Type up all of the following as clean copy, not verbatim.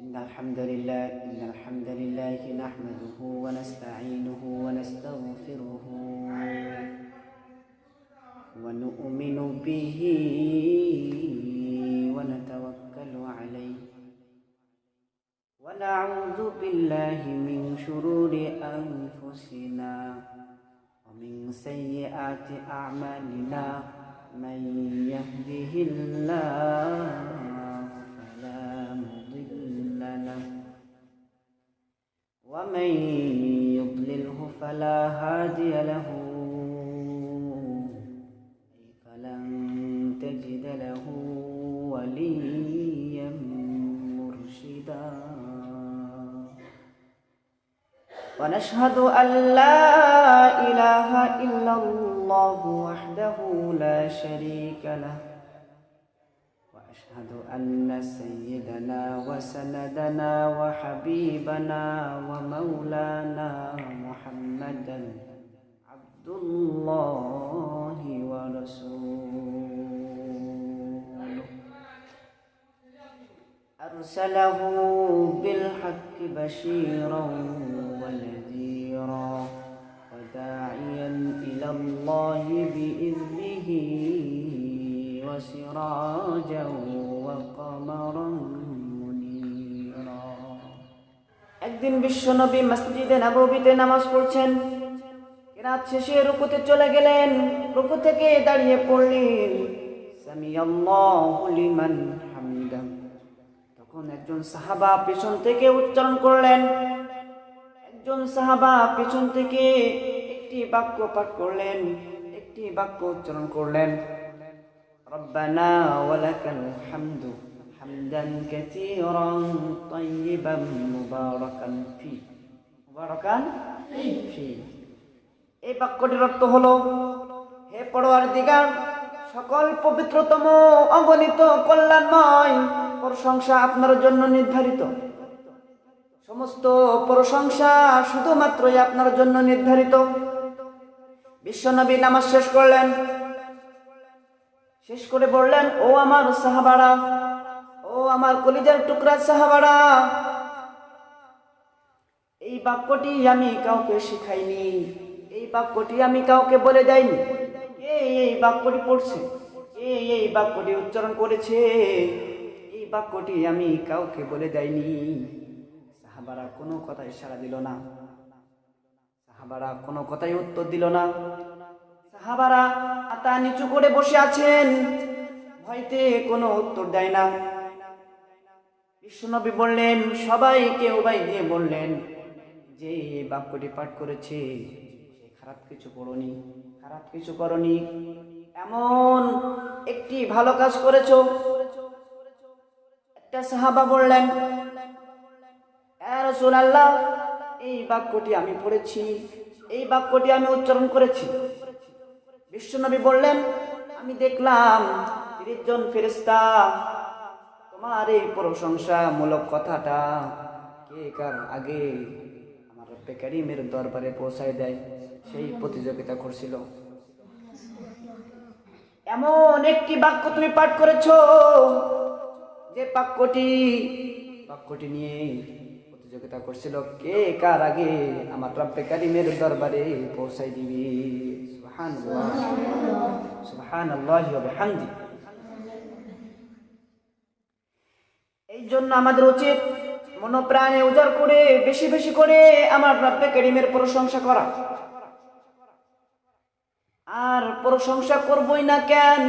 إن الحمد لله نحمده ونستعينه ونستغفره ونؤمن به ونتوكل عليه ونعوذ بالله من شرور أنفسنا ومن سيئات أعمالنا من يهده الله فلا مضل له ومن يضلله فلا هادي له فلن تجد له وليا مرشدا ونشهد أن لا إله إلا الله وحده لا شريك له وأشهد أن سيدنا وسندنا وحبيبنا ومولانا محمدا عبد الله ورسوله أرسله بالحق بشيرا ونذيرا وداعيا إلى الله بإذنه وسراجا وقمرا منيرا একদিন বিশ্বনবী মসজিদে নববীতে নামাজ পড়ছেন। রাত শেষে রুকুতে চলে গেলেন। রুকু থেকে দাঁড়িয়ে পড়লেন সামিআল্লাহু লিমান হামিদা। তখন একজন সাহাবা পেছন থেকে উচ্চারণ করলেন, একজন সাহাবা পেছন থেকে একটি বাক্য পাঠ করলেন, একটি বাক্য উচ্চারণ করলেন, রব্বানা ওয়ালাকাল হামদু হামদান কাসীরান তাইয়িবান মুবারাকান ফি। এই বাক্যটির অর্থ হলো, হে পরওয়ারদিগার, সকল পবিত্রতম অগণিত কল্যাণময় প্রশংসা আপনার জন্য নির্ধারিত। সমস্ত প্রশংসা শুধুমাত্রই আপনার জন্য নির্ধারিত। বিশ্বনবী নামাজ শেষ করলেন। শেষ করে বললেন, ও আমার সাহাবারা, ও আমার কলিজার টুকরা সাহাবারা, এই বাক্যটি আমি কাউকে শিখাইনি, এই বাক্যটি আমি কাউকে বলে যাইনি। এই বাক্যটি পড়ছে, এই বাক্যটি উচ্চারণ করেছে, এই বাক্যটি আমি কাউকে বলে যাইনি। সাহাবারা কোনো কথাই সাড়া দিল না, সাহাবারা কোনো কথাই উত্তর দিল না। সাহাবারা মাথা নিচু করে বসে আছেন, ভয়তে কোনো উত্তর দেয় না। বিশ্বনবী বললেন, সবাইকে উবাই দিয়ে বললেন, যে এই বাক্যটি পাঠ করেছে সে খারাপ কিছু পড়নি, খারাপ কিছু করনি, এমন একটি ভালো কাজ করেছো। একটা সাহাবা বললেন, ইয়া রাসূলুল্লাহ, এই বাক্যটি আমি পড়েছি, এই বাক্যটি আমি উচ্চারণ করেছি। বিশ্বনবী বললেন, আমি দেখলাম 30 জন ফেরেশতা তোমার এই প্রশংসামূলক কথাটা কে কার আগে আমার রব্বে কারীমের দরবারে পৌঁছায় দেয়, সেই প্রতিযোগিতা করছিল। এমন একটি বাক্য তুমি পাঠ করেছো যে বাক্যটি নিয়ে প্রতিযোগিতা করছিল, কে কার আগে আমার রব্বে কারীমের দরবারে পৌঁছায় দিবি। সুবহানাল্লাহ, সুবহানাল্লাহি ওয়া বিহামদি। এই জন্য আমাদের উচিত মনোপ্রাণে উজাড় করে বেশি বেশি করে আমার রব্বে কারীমের প্রশংসা করা। আর প্রশংসা করবই না কেন?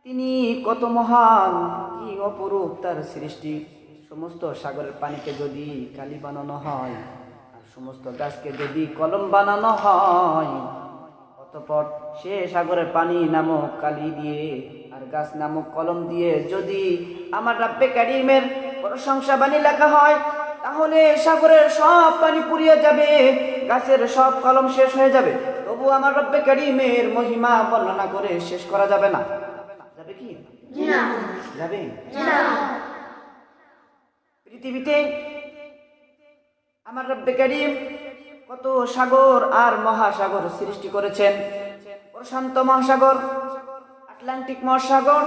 তিনি কত মহান, কি অপরূপ তার সৃষ্টি। সমস্ত সাগরের পানিকে যদি কালি বানানো হয়, আর সমস্ত গাছকে যদি কলম বানানো হয়, অতঃপর সে সাগরের পানি নামক কালি দিয়ে আর গাছ নামক কলম দিয়ে যদি আমার রব্বে কারীমের প্রশংসা বাণী লেখা হয়, তাহলে সাগরের সব পানি পুড়িয়ে যাবে, গাছের সব কলম শেষ হয়ে যাবে, তবু আমার রব্বে কারীমের মহিমা বর্ণনা করে শেষ করা যাবে না। যাবে কি? যাবে? পৃথিবীতে আমার রব্বে কারীম কত সাগর আর মহাসাগর সৃষ্টি করেছেন। প্রশান্ত মহাসাগর, আটলান্টিক মহাসাগর,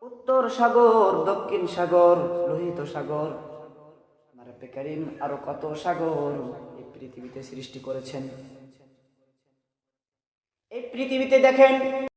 উত্তর সাগর, দক্ষিণ সাগর, লোহিত সাগর, আমার রব্বে কারীম আরো কত সাগর এই পৃথিবীতে সৃষ্টি করেছেন। এই পৃথিবীতে দেখেন